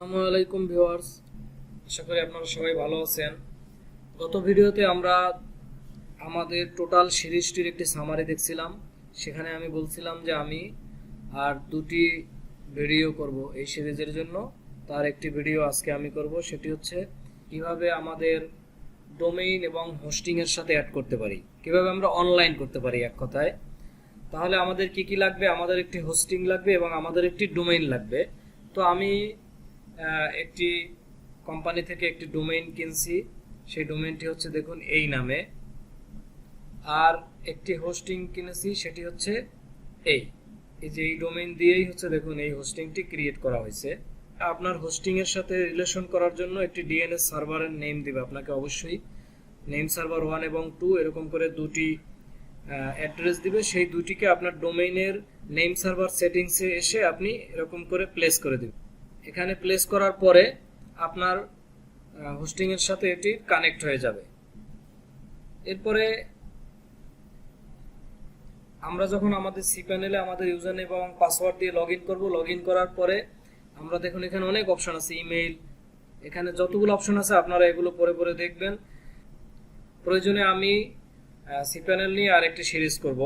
আসসালামু আলাইকুম ভিউয়ার্স, আশা করি আপনারা সবাই ভালো আছেন। গত ভিডিওতে আমরা আমাদের টোটাল সিরিজটির একটি সামারি দেখছিলাম। সেখানে আমি বলছিলাম যে আমি আর দুটি ভিডিও করব এই সিরিজের জন্য। তার একটি ভিডিও আজকে আমি করব, সেটি হচ্ছে কিভাবে আমাদের ডোমেইন এবং হোস্টিং এর সাথে অ্যাড করতে পারি, কিভাবে আমরা অনলাইন করতে পারি। এক কথায় তাহলে আমাদের কি কি লাগবে, আমাদের একটি হোস্টিং লাগবে এবং আমাদের একটি ডোমেইন লাগবে। তো আমি একটি কোম্পানি থেকে একটি ডোমেইন কিনছি। সেই ডোমেইনটি হচ্ছে দেখুন এই নামে, আর একটি হোস্টিং কিনেছি সেটি হচ্ছে এই এই যে এই ডোমেইন দিয়েই হচ্ছে দেখুন এই হোস্টিংটি ক্রিয়েট করা হয়েছে। আপনার হোস্টিং এর সাথে রিলেশন করার জন্য একটি ডিএনএস সার্ভারের নেম দিবে আপনাকে, অবশ্যই নেম সার্ভার 1 এবং 2 এরকম করে দুটি অ্যাড্রেস দিবে। সেই দুটিকে আপনার ডোমেইনের নেম সার্ভার সেটিংসে এসে আপনি এরকম করে প্লেস করে দিবেন। এখানে প্লেস করার পরে আপনার হোস্টিং এর সাথে এটি কানেক্ট হয়ে যাবে। এরপরে আমরা যখন আমাদের সি প্যানেলে আমাদের ইউজার নেম এবং পাসওয়ার্ড দিয়ে লগইন করব, লগইন করার পরে আমরা দেখুন এখানে অনেক অপশন আছে, ইমেইল, এখানে যতগুলো অপশন আছে আপনারা এগুলো পরে পরে দেখবেন। প্রয়োজনে আমি সি প্যানেল নিয়ে আরেকটি সিরিজ করব।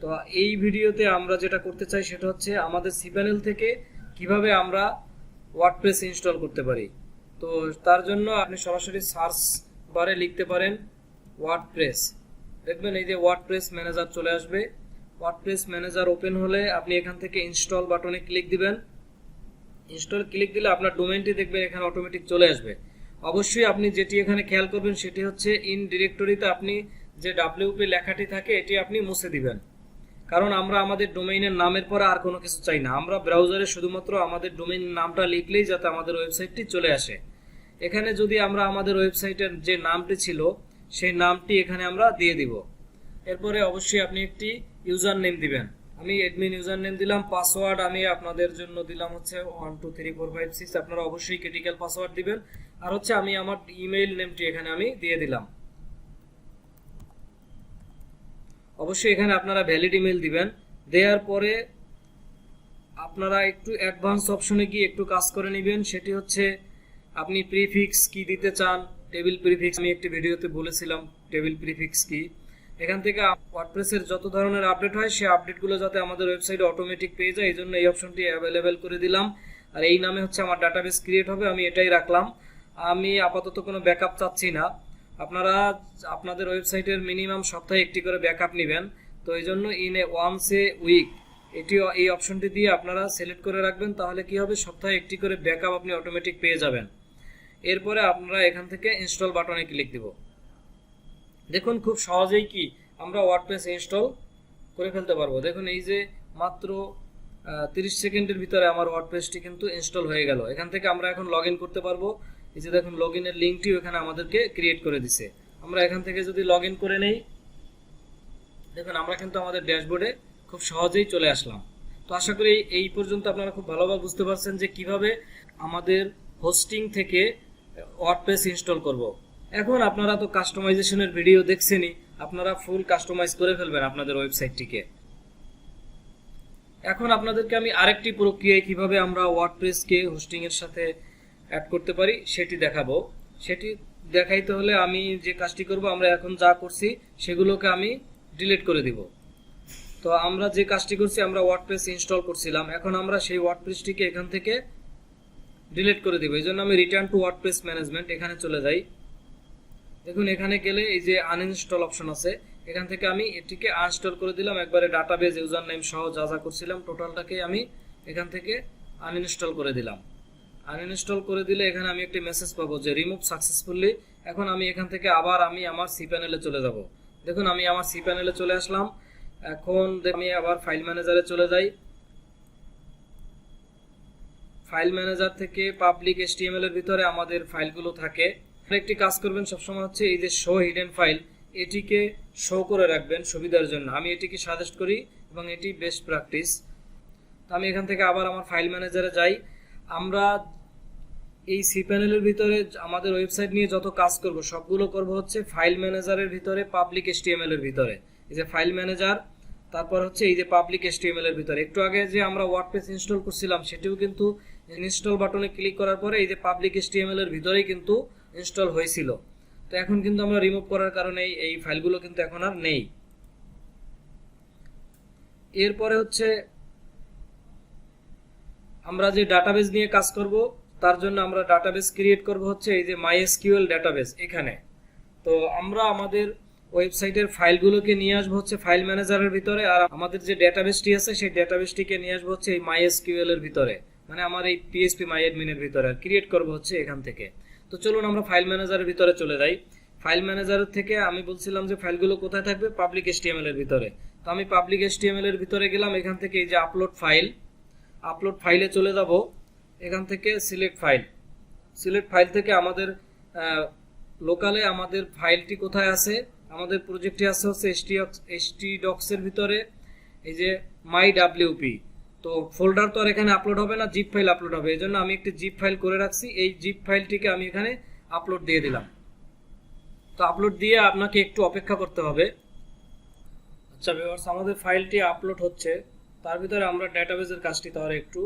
তো এই ভিডিওতে আমরা যেটা করতে চাই সেটা হচ্ছে আমাদের সি প্যানেল থেকে কিভাবে আমরা ওয়ার্ডপ্রেস ইনস্টল করতে পারি। তো তার জন্য আপনি সরাসরি সার্চ বারে লিখতে পারেন ওয়ার্ডপ্রেস, দেখবেন এই যে ওয়ার্ডপ্রেস ম্যানেজার চলে আসবে। ওয়ার্ডপ্রেস ম্যানেজার ওপেন হলে আপনি এখান থেকে ইনস্টল বাটনে ক্লিক দিবেন। ইনস্টল ক্লিক দিলে আপনার ডোমেইনটি দেখবেন এখানে অটোমেটিক চলে আসবে। অবশ্যই আপনি যেটি এখানে খেয়াল করবেন সেটি হচ্ছে ইন ডিরেক্টরিতে আপনি যে ডাব্লিউপি লেখাটি থাকে এটি আপনি মুছে দিবেন, কারণ আমরা আমাদের ডোমেইনের নামের পরে আর কোনো কিছু চাই না। আমরা ব্রাউজারে শুধুমাত্র আমাদের ডোমেইন নামটা লিখলেই যাতে আমাদের ওয়েবসাইটটি চলে আসে। এখানে যদি আমরা আমাদের ওয়েবসাইটের যে নামটি ছিল সেই নামটি এখানে আমরা দিয়ে দিব। এরপরে অবশ্যই আপনি একটি ইউজার নেম দিবেন। আমি অ্যাডমিন ইউজার নেম দিলাম। পাসওয়ার্ড আমি আপনাদের জন্য দিলাম হচ্ছে 1 2 3 4 5 6। আপনারা অবশ্যই ক্রিটিক্যাল পাসওয়ার্ড দিবেন। আর হচ্ছে আমি আমার ইমেইল নেমটি এখানে আমি দিয়ে দিলাম। অবশ্যই এখানে আপনারা ভ্যালিড ইমেল দিবেন। দেওয়ার পরে আপনারা একটু অ্যাডভান্স অপশনে গিয়ে একটু কাজ করে নেবেন। সেটি হচ্ছে আপনি প্রিফিক্স কি দিতে চান, টেবিল প্রিফিক্স আমি একটি ভিডিওতে বলেছিলাম টেবিল প্রিফিক্স কি। এখান থেকে ওয়ার্ডপ্রেসের যত ধরনের আপডেট হয় সেই আপডেটগুলো যাতে আমাদের ওয়েবসাইটে অটোমেটিক পেয়ে যায়, এই জন্য এই অপশনটি অ্যাভেলেবেল করে দিলাম। আর এই নামে হচ্ছে আমার ডাটাবেস ক্রিয়েট হবে, আমি এটাই রাখলাম। আমি আপাতত কোনো ব্যাকআপ চাচ্ছি না। আপনারা আপনাদের ওয়েবসাইটের মিনিমাম সপ্তাহে একটি করে ব্যাকআপ নেবেন। তো এই জন্য in a once a week এই অপশনটি দিয়ে আপনারা সিলেক্ট করে রাখবেন। তাহলে কি হবে, সপ্তাহে একটি করে ব্যাকআপ আপনি অটোমেটিক পেয়ে যাবেন। এরপরে আপনারা এখান থেকে ইনস্টল বাটনে ক্লিক দিব। দেখুন খুব সহজেই কি আমরা ওয়ার্ডপ্রেস ইনস্টল করে ফেলতে পারবো। দেখুন এই যে মাত্র 30 সেকেন্ডের ভিতরে আমার ওয়ার্ডপ্রেসটি কিন্তু ইনস্টল হয়ে গেল। এখান থেকে আমরা এখন লগ ইন করতে পারবো। এই যে দেখুন লগ ইনের লিঙ্কটিও এখানে আমাদেরকে ক্রিয়েট করে দিছে। আমরা এখান থেকে যদি লগ ইন করে নেই, দেখুন আমরা কিন্তু আমাদের ড্যাশবোর্ডে খুব সহজেই চলে আসলাম। তো আশা করি এই পর্যন্ত আপনারা খুব ভালোভাবে বুঝতে পারছেন যে কিভাবে আমাদের হোস্টিং থেকে ওয়ার্ডপ্রেস ইনস্টল করব। এখন আপনারা তো কাস্টমাইজেশনের ভিডিও দেখছেনই, আপনারা ফুল কাস্টমাইজ করে ফেলবেন আপনাদের ওয়েবসাইটটিকে। এখন আপনাদেরকে আমি আরেকটি প্রক্রিয়ায় কিভাবে আমরা ওয়ার্ডপ্রেসকে হোস্টিং এর সাথে অ্যাড করতে পারি সেটি দেখাবো। সেটি দেখাইতে হলে আমি যে কাজটি করব, আমরা এখন যা করছি সেগুলোকে আমি ডিলিট করে দিব। তো আমরা যে কাজটি করছি, আমরা ওয়ার্ডপ্রেস ইনস্টল করছিলাম, এখন আমরা সেই ওয়ার্ডপ্রেসটিকে এখান থেকে ডিলিট করে দিব। এই জন্য আমি রিটার্ন টু ওয়ার্ডপ্রেস ম্যানেজমেন্ট এখানে চলে যাই। দেখুন এখানে গেলে এই যে আনইনস্টল অপশন আছে, এখান থেকে আমি এটিকে আনইনস্টল করে দিলাম। একবারে ডাটাবেস ইউজার নেম সহ যা যা করছিলাম টোটালটাকে আমি এখান থেকে আনইনস্টল করে দিলাম। আনইনস্টল করে দিলে এখানে আমি একটি মেসেজ পাবো যে রিমুভ সাকসেসফুলি। এখন আমি এখান থেকে আবার আমি আমার সি প্যানেলে চলে যাব। দেখুন আমি আমার সি প্যানেলে চলে আসলাম। এখন আমি আবার ফাইল ম্যানেজারে চলে যাই। ফাইল ম্যানেজার থেকে পাবলিক HTML এর ভিতরে আমাদের ফাইলগুলো থাকে। একটি কাজ করবেন সবসময় হচ্ছে এই যে শো হিডেন ফাইল, এটিকে শো করে রাখবেন সুবিধার জন্য। আমি এটিকে সাজেস্ট করি এবং এটি বেস্ট প্র্যাকটিস। তো আমি এখান থেকে আবার আমার ফাইল ম্যানেজারে যাই। আমরা এই সি প্যানেলের ভিতরে আমাদের ওয়েবসাইট নিয়ে যত কাজ করব সবগুলো করব হচ্ছে ফাইল ম্যানেজারের ভিতরে পাবলিক HTML এর ভিতরে। এই যে ফাইল ম্যানেজার, তারপর হচ্ছে এই যে পাবলিক HTML এর ভিতরে। একটু আগে যে আমরা ওয়ার্ডপ্রেস ইনস্টল করছিলাম সেটিও কিন্তু ইনস্টল বাটনে ক্লিক করার পরে এই যে পাবলিক HTML এর ভিতরেই কিন্তু ইনস্টল হয়েছিল। তো এখন কিন্তু আমরা রিমুভ করার কারণে এই ফাইলগুলো কিন্তু এখন আর নেই। এরপরে হচ্ছে আমরা যে ডাটাবেস নিয়ে কাজ করব তার জন্য আমরা ডাটাবেস ক্রিয়েট করব হচ্ছে এই যে MySQL ডাটাবেস এখানে। তো আমরা আমাদের ওয়েবসাইটের ফাইলগুলোকে নিয়ে আসবো হচ্ছে ফাইল ম্যানেজারের ভিতরে, আর আমাদের যে ডেটাবেসটি আছে সেই ডেটাবেসটিকে নিয়ে আসবো হচ্ছে এই MySQL এর ভিতরে, মানে আমার এই PHP-MyAdmin এর ভিতরে ক্রিয়েট করব হচ্ছে এখান থেকে। তো চলুন আমরা ফাইল ম্যানেজারের ভিতরে চলে যাই। ফাইল ম্যানেজারের থেকে আমি বলছিলাম যে ফাইলগুলো কোথায় থাকবে, পাবলিক HTML এর ভিতরে। তো আমি পাবলিক HTML এর ভিতরে গেলাম, এখান থেকে এই যে আপলোড ফাইলে চলে যাব। এখান থেকে সিলেক্ট ফাইল থেকে আমাদের লোকালে আমাদের ফাইলটি কোথায় আছে, আমাদের প্রজেক্টটি আছে হচ্ছে htdocs এর ভিতরে এই যে mywp। তো ফোল্ডার তো আর এখানে আপলোড হবে না, জিপ ফাইল আপলোড হবে। এই জন্য আমি একটি জিপ ফাইল করে রাখছি, এই জিপ ফাইলটিকে আমি এখানে আপলোড দিয়ে দিলাম। তো আপলোড দিয়ে আপনাকে একটু অপেক্ষা করতে হবে। আচ্ছা ভিউয়ার্স, আমাদের ফাইলটি আপলোড হচ্ছে, তার ভিতরে আমরা ডেটাবেসের কাজটি তাহলে একটু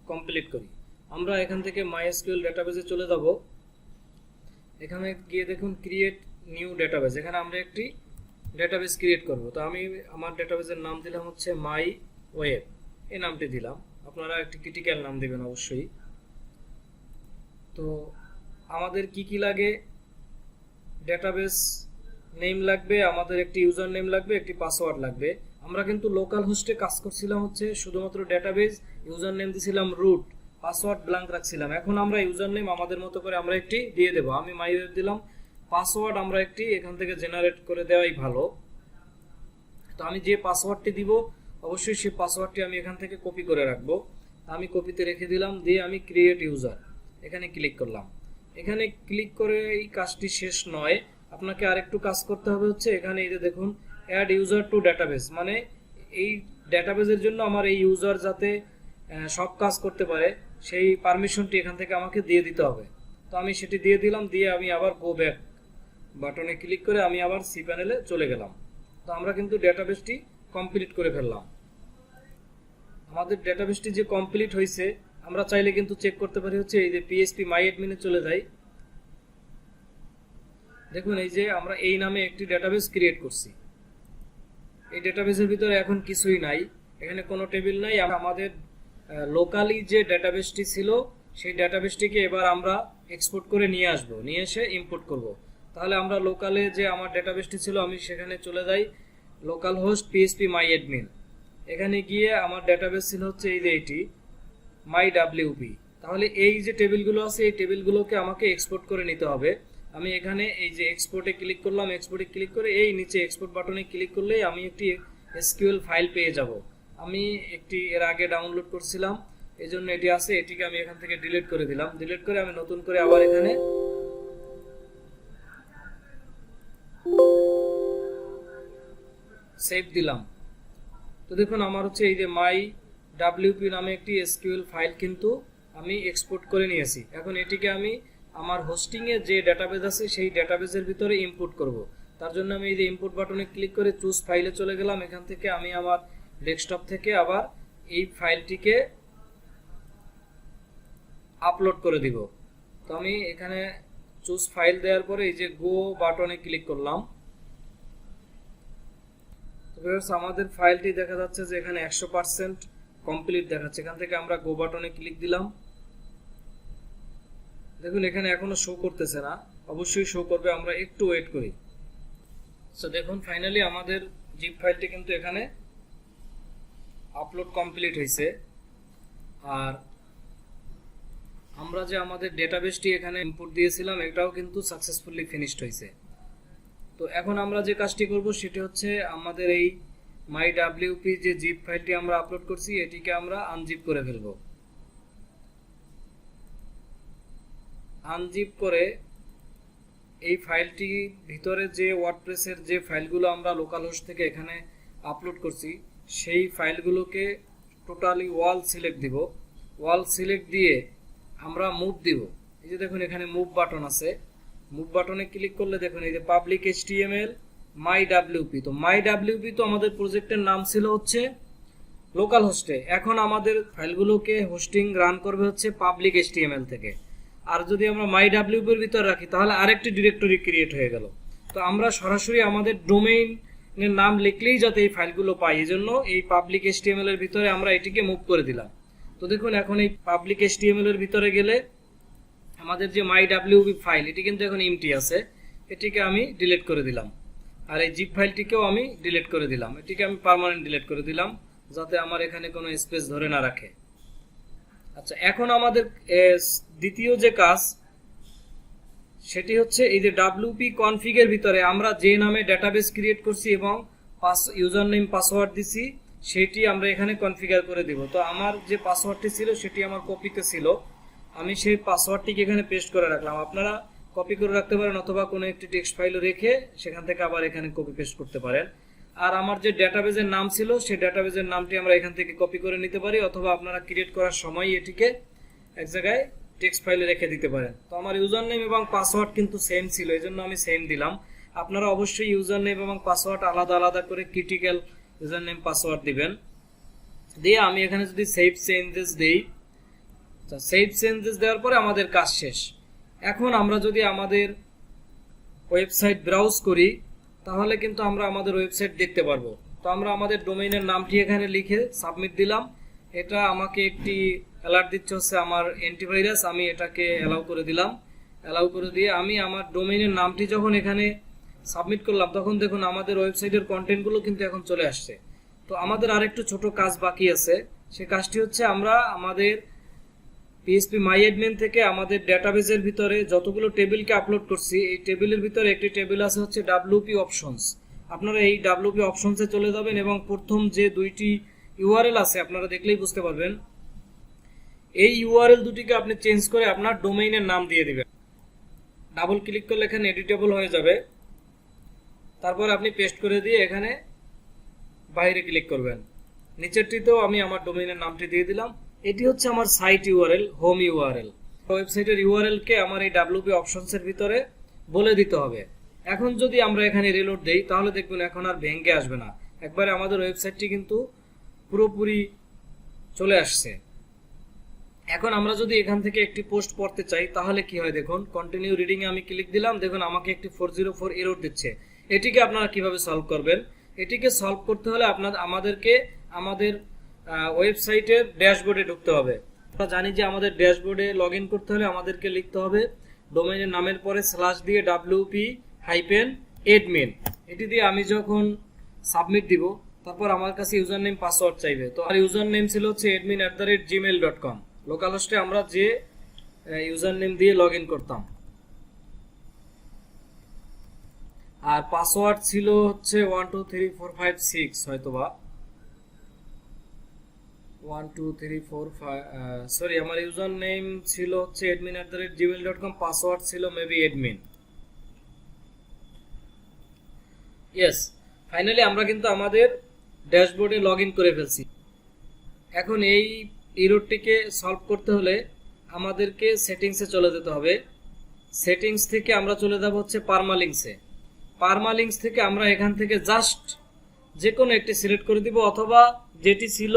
কমপ্লিট করি। আমরা এখান থেকে MySQL ডেটাবেসে চলে যাব। এখানে গিয়ে দেখুন ক্রিয়েট নিউ ডেটাবেস, এখানে আমরা একটি ডেটাবেস ক্রিয়েট করব। তো আমি আমার ডেটাবেসের নাম দিলাম হচ্ছে MyWeb, এই নামটি দিলাম। আপনারা একটি ক্রিটিক্যাল নাম দিবেন অবশ্যই। তো আমাদের কি লাগে, ডেটাবেস নেম লাগবে, আমাদের একটি ইউজার নেম লাগবে, একটি পাসওয়ার্ড লাগবে। আমরা কিন্তু লোকাল হোস্টে কাজ করছিলাম হচ্ছে শুধুমাত্র ডেটাবেস, ইউজার নেম দিছিলাম রুট, পাসওয়ার্ড ব্ল্যাঙ্ক রাখছিলাম। এখন আমরা ইউজার নেম আমাদের মতো করে আমরা একটি দিয়ে দেব। আমি MyWeb দিলাম, পাসওয়ার্ড আমরা একটি এখান থেকে জেনারেট করে দেওয়াই ভালো। তো আমি যে পাসওয়ার্ডটি দিব অবশ্যই সেই পাসওয়ার্ডটি আমি এখান থেকে কপি করে রাখবো। আমি কপিতে রেখে দিলাম, দিয়ে আমি ক্রিয়েট ইউজার এখানে ক্লিক করলাম। এখানে ক্লিক করে এই কাজটি শেষ নয়, আপনাকে আরেকটু কাজ করতে হবে হচ্ছে এখানে এই যে দেখুন অ্যাড ইউজার টু ডেটাবেস, মানে এই ডেটাবেসের জন্য আমার এই ইউজার যাতে সব কাজ করতে পারে সেই পারমিশনটি এখান থেকে আমাকে দিয়ে দিতে হবে। তো আমি সেটি দিয়ে দিলাম, দিয়ে আমি আবার গো ব্যাক বাটনে ক্লিক করে আমি আবার সি প্যানেলে চলে গেলাম। তো আমরা কিন্তু ডেটাবেসটি কমপ্লিট করে ফেললাম। আমাদের ডেটাবেসটি যে কমপ্লিট হয়েছে আমরা চাইলে কিন্তু চেক করতে পারি হচ্ছে এই যে PHP-MyAdmin এ চলে যাই। দেখুন এই যে আমরা এই নামে একটি ডেটাবেস ক্রিয়েট করছি। এই ডেটাবেসের ভিতরে এখন কিছুই নাই, এখানে কোনো টেবিল নাই। আমাদের লোকালি যে ডেটাবেসটি ছিল সেই ডেটাবেসটিকে এবার আমরা এক্সপোর্ট করে নিয়ে আসব, নিয়ে এসে ইম্পোর্ট করব। তাহলে আমরা লোকালে যে আমার ডেটাবেসটি ছিল আমি সেখানে চলে যাই, লোকাল হোস্ট PHP-MyAdmin। এখানে গিয়ে আমার ডেটাবেস ছিল হচ্ছে এই যে এটি mywp। তাহলে এই যে টেবিলগুলো আছে এই টেবিলগুলোকে আমাকে এক্সপোর্ট করে নিতে হবে। আমি এখানে এই যে এক্সপোর্টে ক্লিক করলাম, এক্সপোর্টে ক্লিক করে এই নিচে এক্সপোর্ট বাটনে ক্লিক করলেই আমি একটি SQL ফাইল পেয়ে যাব। আমি একটি এর আগে ডাউনলোড করছিলাম, এই জন্য এটি আছে, এটিকে আমি এখান থেকে ডিলিট করে দিলাম। ডিলিট করে আমি নতুন করে আবার এখানে সেভ দিলাম। তো দেখুন আমার হচ্ছে এই যে mywp নামে একটি SQL ফাইল কিন্তু আমি এক্সপোর্ট করে নিয়েছি। এখন এটিকে আমি আমার হোস্টিংয়ে যে ডেটাবেস আছে সেই ডেটাবেসের ভিতরে ইম্পোর্ট করব। তার জন্য আমি এই যে ইম্পোর্ট বাটনে ক্লিক করে চুজ ফাইলে চলে গেলাম। এখান থেকে আমি আমার ডেস্কটপ থেকে আবার এই ফাইলটিকে আপলোড করে দিব। তো আমি এখানে চুজ ফাইল দেওয়ার পরে এই যে গো বাটনে ক্লিক করলাম। তো ভিউয়ার্স আমাদের ফাইলটি দেখা যাচ্ছে যে এখানে 100% কমপ্লিট দেখাচ্ছে। এখান থেকে আমরা গো বাটনে ক্লিক দিলাম। দেখুন এখানে এখনো শো করতেছে না, অবশ্যই শো করবে, আমরা একটু ওয়েট করি। সো দেখুন ফাইনালি আমাদের জিপ ফাইলটি কিন্তু এখানে আপলোড কমপ্লিট হয়েছে। আর আমরা যে আমাদের ডেটাবেসটি এখানে ইনপুট দিয়েছিলাম এটাও কিন্তু সাকসেসফুলি ফিনিশড হয়েছে। তো এখন আমরা যে কাজটি করব সেটি হচ্ছে আমাদের এই mywp যে জিপ ফাইলটি আমরা আপলোড করছি এটিকে আমরা আনজিপ করে ফেলব। আনজিপ করে এই ফাইলটি ভিতরে যে ওয়ার্ডপ্রেসের যে ফাইলগুলো আমরা লোকাল হোস্ট থেকে এখানে আপলোড করছি সেই ফাইলগুলোকে টোটালি ওয়াল সিলেক্ট দিব। ওয়াল সিলেক্ট দিয়ে আমরা মুভ দিব। এই যে দেখুন এখানে মুভ বাটন আছে, মুভ বাটনে ক্লিক করলে দেখুন এই যে পাবলিক HTML mywp। তো mywp তো আমাদের প্রজেক্টের নাম ছিল হচ্ছে লোকাল হোস্টে। এখন আমাদের ফাইলগুলোকে হোস্টিং রান করবে হচ্ছে পাবলিক HTML থেকে। আর যদি আমরা MyWP এর ভিতর রাখি তাহলে আরেকটি ডিরেক্টরি ক্রিয়েট হয়ে গেল। তো আমরা সরাসরি আমাদের ডোমেইনের নাম লিখলেই যাতে এই ফাইলগুলো পাই, এজন্য এই পাবলিক HTML এর ভিতরে আমরা এটিকে মুভ করে দিলাম। তো দেখুন এখন এই পাবলিক HTML এর ভিতরে গেলে আমাদের যে MyWP ফাইল এটি কিন্তু এখন এমটি আছে, এটিকে আমি ডিলিট করে দিলাম। আর এই জিপ ফাইলটিকেও আমি ডিলিট করে দিলাম, এটিকে আমি পার্মানেন্ট ডিলিট করে দিলাম যাতে আমার এখানে কোনো স্পেস ধরে না রাখে। আচ্ছা, এখন আমাদের দ্বিতীয় যে কাজ সেটি হচ্ছে এই যে WP config এর ভিতরে আমরা যে নামে ডেটাবেস ক্রিয়েট করছি এবং ইউজার নেম পাসওয়ার্ড দিছি সেটি আমরা এখানে কনফিগার করে দিব। তো আমার যে পাসওয়ার্ডটি ছিল সেটি আমার কপিতে ছিল, আমি সেই পাসওয়ার্ডটিকে এখানে পেস্ট করে রাখলাম। আপনারা কপি করে রাখতে পারেন অথবা কোনো একটি টেক্সট ফাইলে রেখে সেখান থেকে আবার এখানে কপি পেস্ট করতে পারেন। আর আমার যে ডেটাবেজের নাম ছিল সেই ডেটাবেজের নামটি আমরা এখান থেকে কপি করে নিতে পারি, অথবা আপনারা ক্রিয়েট করার সময় এটিকে এক জায়গায় টেক্সট ফাইলে রেখে দিতে পারেন। তো আমার ইউজার নেম এবং পাসওয়ার্ড কিন্তু সেম ছিল, এই জন্য আমি সেম দিলাম। আপনারা অবশ্যই ইউজার নেম এবং পাসওয়ার্ড আলাদা আলাদা করে ক্রিটিক্যাল ইউজার নেম পাসওয়ার্ড দিবেন। দিয়ে আমি এখানে যদি সেভ চেঞ্জেস দিই, সেভ চেঞ্জেস দেওয়ার পরে আমাদের কাজ শেষ। এখন আমরা যদি আমাদের ওয়েবসাইট ব্রাউজ করি তাহলে কিন্তু আমরা আমাদের ওয়েবসাইট দেখতে পারবো। তো আমরা আমাদের ডোমেইনের নামটি এখানে লিখে সাবমিট দিলাম। এটা আমাকে একটি অ্যালার্ট দিচ্ছে হচ্ছে আমার অ্যান্টিভাইরাস, আমি এটাকে অ্যালাউ করে দিলাম। অ্যালাউ করে দিয়ে আমি আমার ডোমেইনের নামটি যখন এখানে সাবমিট করলাম তখন দেখুন আমাদের ওয়েবসাইটের কন্টেন্টগুলো কিন্তু এখন চলে আসছে। তো আমাদের আরেকটু ছোট কাজ বাকি আছে, সেই কাজটি হচ্ছে আমরা আমাদের PHP MyAdmin থেকে আমাদের ডেটাবেজের ভিতরে যতগুলো টেবিলকে আপলোড করছি এই টেবিলের ভিতরে একটি টেবিল আছে হচ্ছে WP অপশনস। আপনারা এই WP অপশনসে চলে যাবেন এবং প্রথম যে দুইটি URL আছে আপনারা দেখলেই বুঝতে পারবেন, এই URL দুটিকে আপনি চেঞ্জ করে আপনার ডোমেইনের নাম দিয়ে দিবেন। ডাবল ক্লিক করলে এখানে এডিটেবল হয়ে যাবে, তারপর আপনি পেস্ট করে দিয়ে এখানে বাইরে ক্লিক করবেন। নিচেরটিতেও আমি আমার ডোমেইনের নামটি দিয়ে দিলাম। এটি হচ্ছে আমার সাইট URL, হোম URL। ওয়েবসাইটের URL কে আমার এই WP অপশনসের ভিতরে বলে দিতে হবে। এখন যদি আমরা এখানে রিলোড দেই তাহলে দেখবেন এখন আর ভেঙে আসবে না, একবারে আমাদের ওয়েবসাইটটি কিন্তু পুরোপুরি চলে আসছে। এখন আমরা যদি এখান থেকে একটি পোস্ট পড়তে চাই তাহলে কি হয় দেখুন, কন্টিনিউ রিডিং এ আমি ক্লিক দিলাম, দেখুন আমাকে একটি 404 এরর দিচ্ছে। এটিকে আপনারা কিভাবে সলভ করবেন? এটিকে সলভ করতে হলে আমাদেরকে আমাদের ওয়েবসাইটের ড্যাশবোর্ডে ঢুকতে হবে। আমরা জানি যে আমাদের ড্যাশবোর্ডে লগ ইন করতে হলে আমাদেরকে লিখতে হবে ডোমেইনের নামের পরে স্ল্যাশ দিয়ে WP-admin। এটি দিয়ে আমি যখন সাবমিট দিব তারপর আমার কাছে ইউজার নেম পাসওয়ার্ড চাইবে। তো আর ইউজার নেম ছিল হচ্ছে admin@gmail.com। লোকাল হোস্টে আমরা যে ইউজার নেম দিয়ে লগ ইন করতাম, আর পাসওয়ার্ড ছিল হচ্ছে 123456 হয়তোবা 1234 সরি আমার ইউজার নেম ছিল হচ্ছে admin@gmail.com, পাসওয়ার্ড ছিল মেবি admin। ইয়েস, ফাইনালি আমরা কিন্তু আমাদের ড্যাশবোর্ডে লগ ইন করে ফেলছি। এখন এই এররটিকে সলভ করতে হলে আমাদেরকে সেটিংসে চলে যেতে হবে। সেটিংস থেকে আমরা চলে যাব হচ্ছে পারমালিংসে। পারমালিংস থেকে আমরা এখান থেকে জাস্ট যে কোনো একটি সিলেক্ট করে দিব, অথবা যেটি ছিল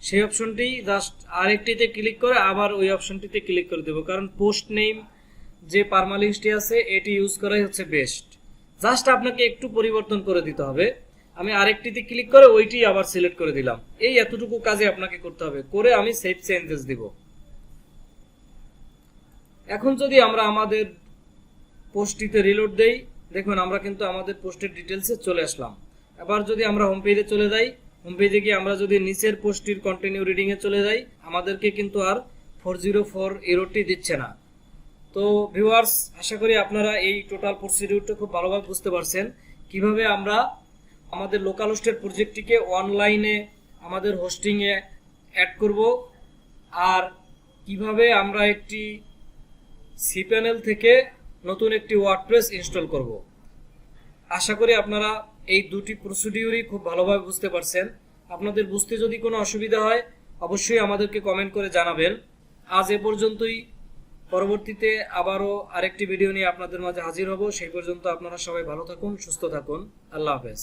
সেই অপশনটি জাস্ট আরেকটিতে ক্লিক করে আবার ওই অপশনটিতে ক্লিক করে দেব, কারণ পোস্ট নেম যে পারমালিংসটি আছে এটি ইউজ করাই হচ্ছে বেস্ট। জাস্ট আপনাকে একটু পরিবর্তন করে দিতে হবে। আমি আরেকটিতে ক্লিক করে ওইটি আবার সিলেক্ট করে দিলাম। এই এতটুকু কাজে আপনাকে করতে হবে, করে আমি সেভ চেঞ্জেস দিব। এখন যদি আমরা আমাদের পোস্টটিতে রিলোড দেই, দেখুন আমরা কিন্তু আমাদের পোস্টের ডিটেলসে চলে আসলাম। আবার যদি আমরা হোম পেজে চলে যাই, হোম পেজে গিয়ে আমরা যদি নিচের পোস্টটির কন্টিনিউ রিডিং এ চলে যাই, আমাদেরকে কিন্তু আর 404 এররটি দিচ্ছে না। তো ভিউয়ার্স, আশা করি আপনারা এই টোটাল প্রসিডিউরটা খুব ভালোভাবে বুঝতে পারছেন, কিভাবে আমরা আমাদের লোকাল হোস্টের প্রজেক্টটিকে অনলাইনে আমাদের হোস্টিং এ অ্যাড করব, আর কিভাবে আমরা একটি cPanel থেকে নতুন একটি ওয়ার্ডপ্রেস ইনস্টল করব। আশা করি আপনারা এই দুটি প্রসিডিউরই খুব ভালোভাবে বুঝতে পারছেন। আপনাদের বুঝতে যদি কোনো অসুবিধা হয় অবশ্যই আমাদেরকে কমেন্ট করে জানাবেন। আজ এ পর্যন্তই, পরবর্তীতে আবারও আরেকটি ভিডিও নিয়ে আপনাদের মাঝে হাজির হব। সেই পর্যন্ত আপনারা সবাই ভালো থাকুন, সুস্থ থাকুন। আল্লাহ হাফেজ।